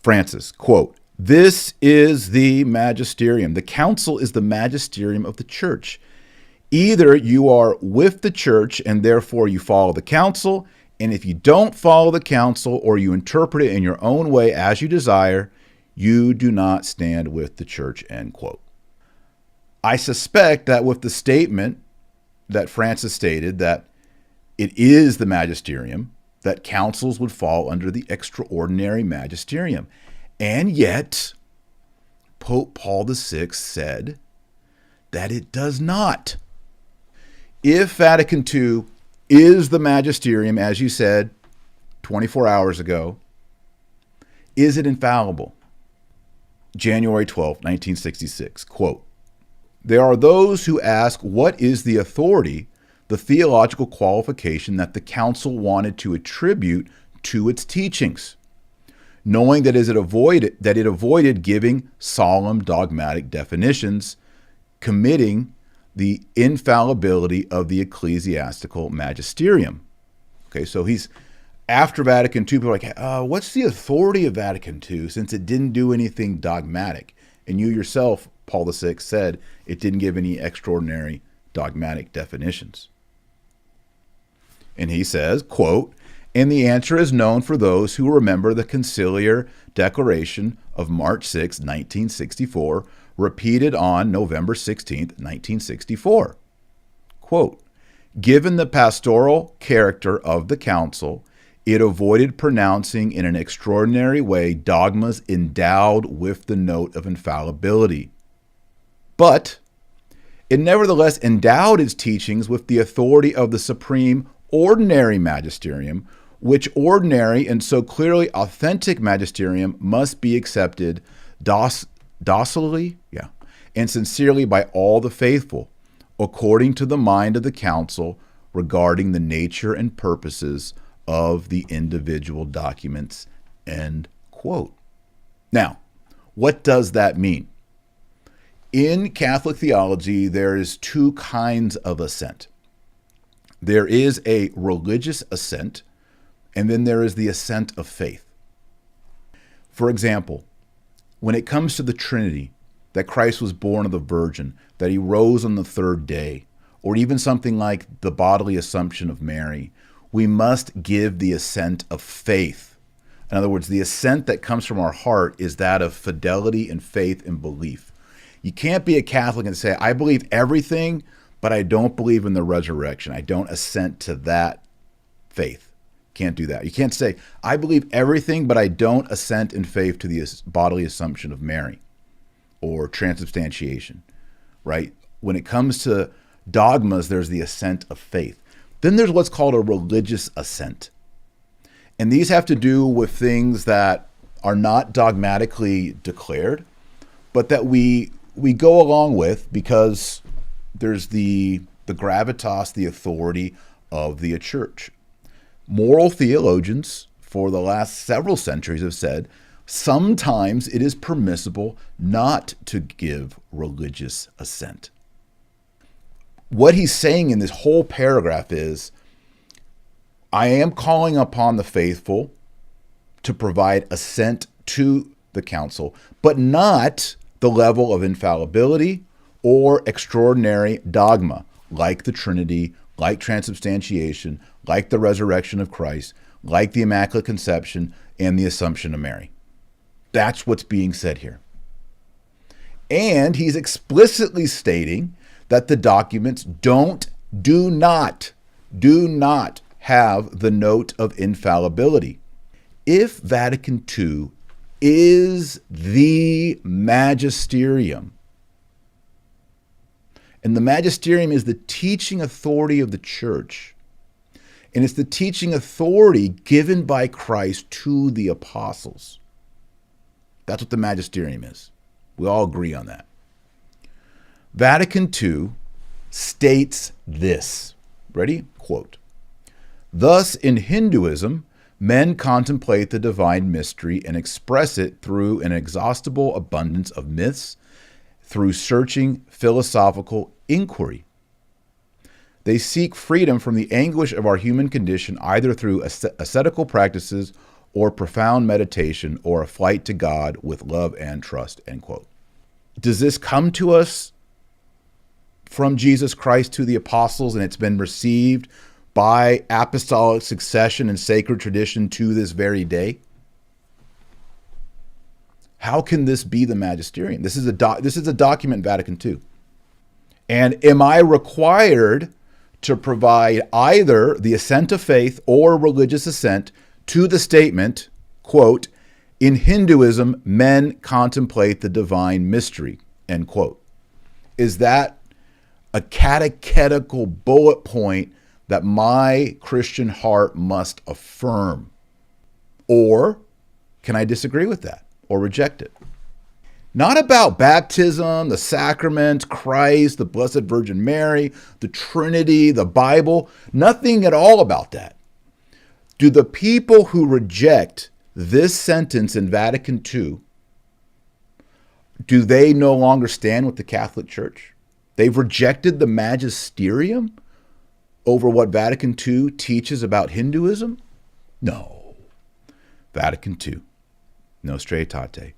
Francis, quote, "This is the magisterium. The council is the magisterium of the church. Either you are with the church and therefore you follow the council, and if you don't follow the council or you interpret it in your own way as you desire, you do not stand with the church," end quote. I suspect that with the statement that Francis stated that it is the magisterium, that councils would fall under the extraordinary magisterium. And yet, Pope Paul VI said that it does not. If Vatican II is the magisterium, as you said 24 hours ago, is it infallible? January 12, 1966, quote, "There are those who ask what is the authority, the theological qualification that the council wanted to attribute to its teachings, knowing that it avoided giving solemn dogmatic definitions, committing the infallibility of the ecclesiastical magisterium." Okay, so he's after Vatican II. People are like, what's the authority of Vatican II since it didn't do anything dogmatic? And you yourself, Paul VI, said it didn't give any extraordinary dogmatic definitions. And he says, quote, "And the answer is known for those who remember the conciliar declaration of March 6, 1964, repeated on November 16, 1964. Quote, "Given the pastoral character of the council, it avoided pronouncing in an extraordinary way dogmas endowed with the note of infallibility. But it nevertheless endowed its teachings with the authority of the supreme ordinary magisterium, which ordinary and so clearly authentic magisterium must be accepted docilely and sincerely by all the faithful, according to the mind of the council regarding the nature and purposes of the individual documents," end quote. Now, what does that mean? In Catholic theology, there is two kinds of assent. There is a religious assent, and then there is the assent of faith. For example, when it comes to the Trinity, that Christ was born of the Virgin, that he rose on the third day, or even something like the bodily assumption of Mary, we must give the assent of faith. In other words, the assent that comes from our heart is that of fidelity and faith and belief. You can't be a Catholic and say, I believe everything, but I don't believe in the resurrection. I don't assent to that faith. Can't do that. You can't say, I believe everything, but I don't assent in faith to the bodily assumption of Mary or transubstantiation, right? When it comes to dogmas, there's the assent of faith. Then there's what's called a religious assent. And these have to do with things that are not dogmatically declared, but that we go along with because there's the gravitas, the authority of the church. Moral theologians for the last several centuries have said sometimes it is permissible not to give religious assent. What he's saying in this whole paragraph is, I am calling upon the faithful to provide assent to the council, but not the level of infallibility or extraordinary dogma, like the Trinity, like transubstantiation, like the resurrection of Christ, like the Immaculate Conception and the Assumption of Mary. That's what's being said here. And he's explicitly stating that the documents do not have the note of infallibility. If Vatican II is the magisterium, and the magisterium is the teaching authority of the church, and it's the teaching authority given by Christ to the apostles. That's what the magisterium is. We all agree on that. Vatican II states this. Ready? Quote, "Thus, in Hinduism, men contemplate the divine mystery and express it through an inexhaustible abundance of myths, through searching philosophical inquiry. They seek freedom from the anguish of our human condition either through ascetical practices or profound meditation or a flight to God with love and trust, end quote. Does this come to us from Jesus Christ to the apostles, and it's been received by apostolic succession and sacred tradition to this very day? How can this be the magisterium? This is a document in Vatican II. And am I required to provide either the assent of faith or religious assent to the statement, quote, in Hinduism, men contemplate the divine mystery, end quote? Is that a catechetical bullet point that my Christian heart must affirm? Or can I disagree with that or reject it? Not about baptism, the sacrament, Christ, the Blessed Virgin Mary, the Trinity, the Bible, nothing at all about that. Do the people who reject this sentence in Vatican II, do they no longer stand with the Catholic Church? They've rejected the magisterium over what Vatican II teaches about Hinduism? No. Vatican II, Nostra Aetate.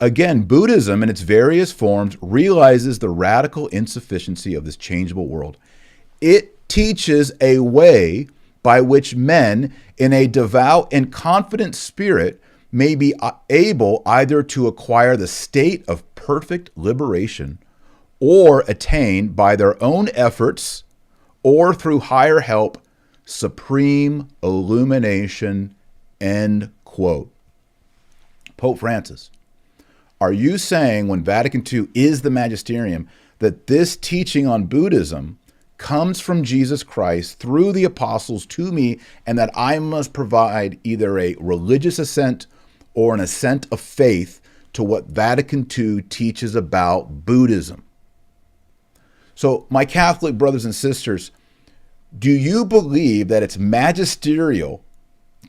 Again, Buddhism in its various forms realizes the radical insufficiency of this changeable world. It teaches a way by which men in a devout and confident spirit may be able either to acquire the state of perfect liberation or attain by their own efforts or through higher help supreme illumination, end quote. Pope Francis, are you saying when Vatican II is the magisterium that this teaching on Buddhism comes from Jesus Christ through the apostles to me, and that I must provide either a religious assent or an assent of faith to what Vatican II teaches about Buddhism? So, my Catholic brothers and sisters, do you believe that it's magisterial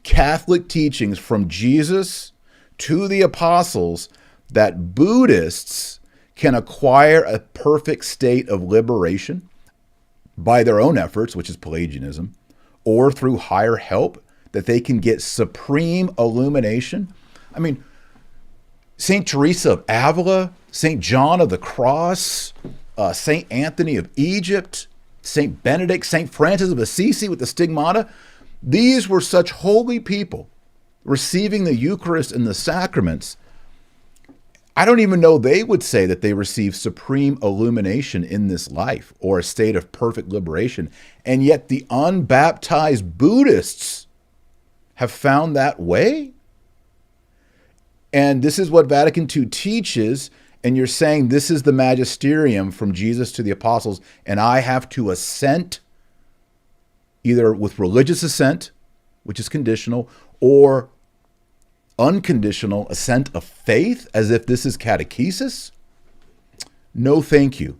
Catholic teachings from Jesus to the apostles that Buddhists can acquire a perfect state of liberation by their own efforts, which is Pelagianism, or through higher help, that they can get supreme illumination? I mean, St. Teresa of Avila, St. John of the Cross, St. Anthony of Egypt, St. Benedict, St. Francis of Assisi with the Stigmata, these were such holy people receiving the Eucharist and the sacraments. I don't even know they would say that they received supreme illumination in this life or a state of perfect liberation. And yet the unbaptized Buddhists have found that way. And this is what Vatican II teaches. And you're saying this is the magisterium from Jesus to the apostles, and I have to assent either with religious assent, which is conditional, or unconditional assent of faith, as if this is catechesis? No, thank you.